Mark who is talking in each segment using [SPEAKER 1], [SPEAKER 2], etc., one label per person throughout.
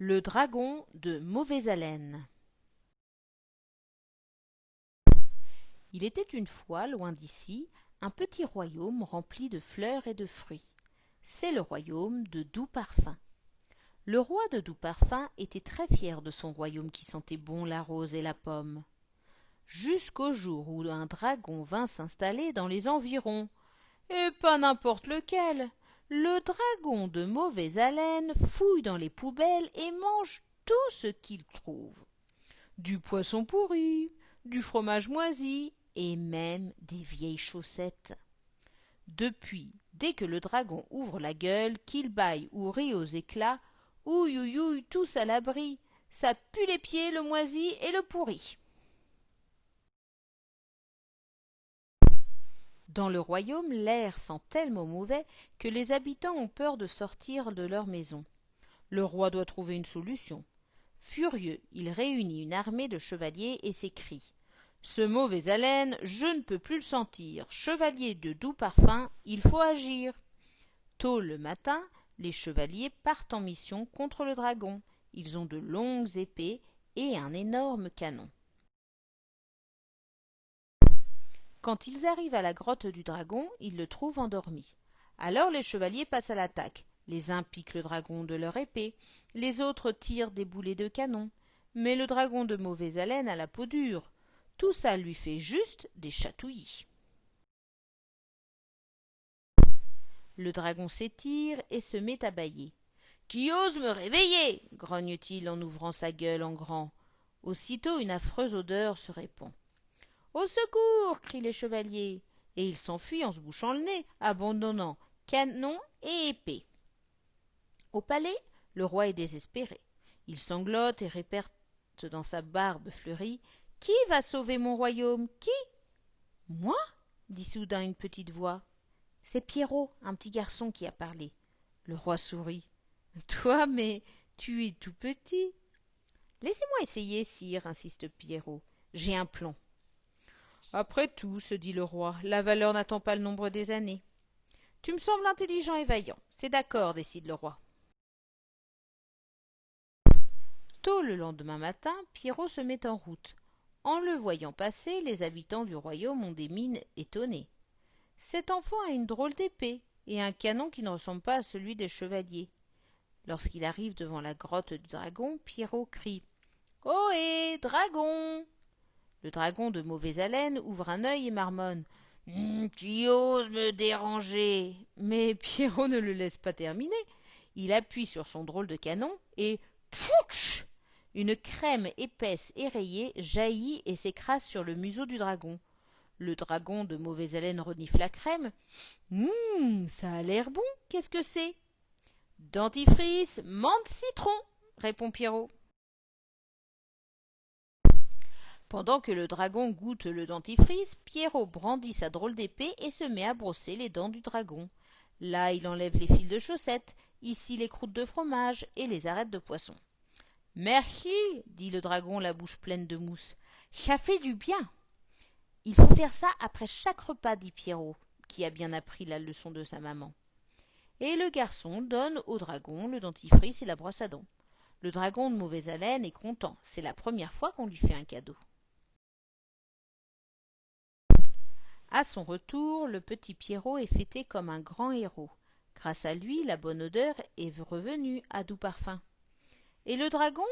[SPEAKER 1] Le dragon de mauvaise haleine. Il était une fois, loin d'ici, un petit royaume rempli de fleurs et de fruits. C'est le royaume de Doux Parfum. Le roi de Doux Parfum était très fier de son royaume qui sentait bon la rose et la pomme. Jusqu'au jour où un dragon vint s'installer dans les environs. Et pas n'importe lequel. Le dragon de mauvaise haleine fouille dans les poubelles et mange tout ce qu'il trouve. Du poisson pourri, du fromage moisi et même des vieilles chaussettes. Depuis, dès que le dragon ouvre la gueule, qu'il bâille ou rit aux éclats, ouille ouille ouille, tous à l'abri, ça pue les pieds, le moisi et le pourri. Dans le royaume, l'air sent tellement mauvais que les habitants ont peur de sortir de leur maison. Le roi doit trouver une solution. Furieux, il réunit une armée de chevaliers et s'écrie « Ce mauvais haleine, je ne peux plus le sentir. Chevalier de Doux Parfum, il faut agir. » Tôt le matin, les chevaliers partent en mission contre le dragon. Ils ont de longues épées et un énorme canon. Quand ils arrivent à la grotte du dragon, ils le trouvent endormi. Alors les chevaliers passent à l'attaque. Les uns piquent le dragon de leur épée, les autres tirent des boulets de canon. Mais le dragon de mauvaise haleine a la peau dure. Tout ça lui fait juste des chatouillis. Le dragon s'étire et se met à bâiller. « Qui ose me réveiller ?» grogne-t-il en ouvrant sa gueule en grand. Aussitôt une affreuse odeur se répand. « Au secours !» crient les chevaliers, et ils s'enfuient en se bouchant le nez, abandonnant canon et épée. Au palais, le roi est désespéré. Il sanglote et répète dans sa barbe fleurie « Qui va sauver mon royaume? Qui ?»« Moi ?» dit soudain une petite voix. « C'est Pierrot, un petit garçon qui a parlé. » Le roi sourit. « Toi, mais tu es tout petit. »« Laissez-moi essayer, sire, insiste Pierrot. J'ai un plan. » Après tout, se dit le roi, la valeur n'attend pas le nombre des années. Tu me sembles intelligent et vaillant. C'est d'accord, décide le roi. Tôt le lendemain matin, Pierrot se met en route. En le voyant passer, les habitants du royaume ont des mines étonnées. Cet enfant a une drôle d'épée et un canon qui ne ressemble pas à celui des chevaliers. Lorsqu'il arrive devant la grotte du dragon, Pierrot crie « Ohé, dragon !» Le dragon de mauvaise haleine ouvre un œil et marmonne « Qui ose me déranger ?» Mais Pierrot ne le laisse pas terminer. Il appuie sur son drôle de canon et pouch ! Une crème épaisse et rayée jaillit et s'écrase sur le museau du dragon. Le dragon de mauvaise haleine renifle la crème. Ça a l'air bon, qu'est-ce que c'est ? Dentifrice, menthe, citron, répond Pierrot. Pendant que le dragon goûte le dentifrice, Pierrot brandit sa drôle d'épée et se met à brosser les dents du dragon. Là, il enlève les fils de chaussettes, ici les croûtes de fromage et les arêtes de poisson. « Merci, dit le dragon, la bouche pleine de mousse. Ça fait du bien. »« Il faut faire ça après chaque repas, dit Pierrot, qui a bien appris la leçon de sa maman. » Et le garçon donne au dragon le dentifrice et la brosse à dents. Le dragon de mauvaise haleine est content, c'est la première fois qu'on lui fait un cadeau. À son retour, le petit Pierrot est fêté comme un grand héros. Grâce à lui, la bonne odeur est revenue à Doux Parfum. Et le dragon,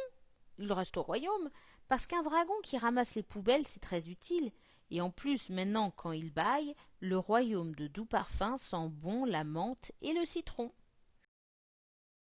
[SPEAKER 1] il reste au royaume, parce qu'un dragon qui ramasse les poubelles, c'est très utile. Et en plus, maintenant, quand il bâille, le royaume de Doux Parfum sent bon la menthe et le citron.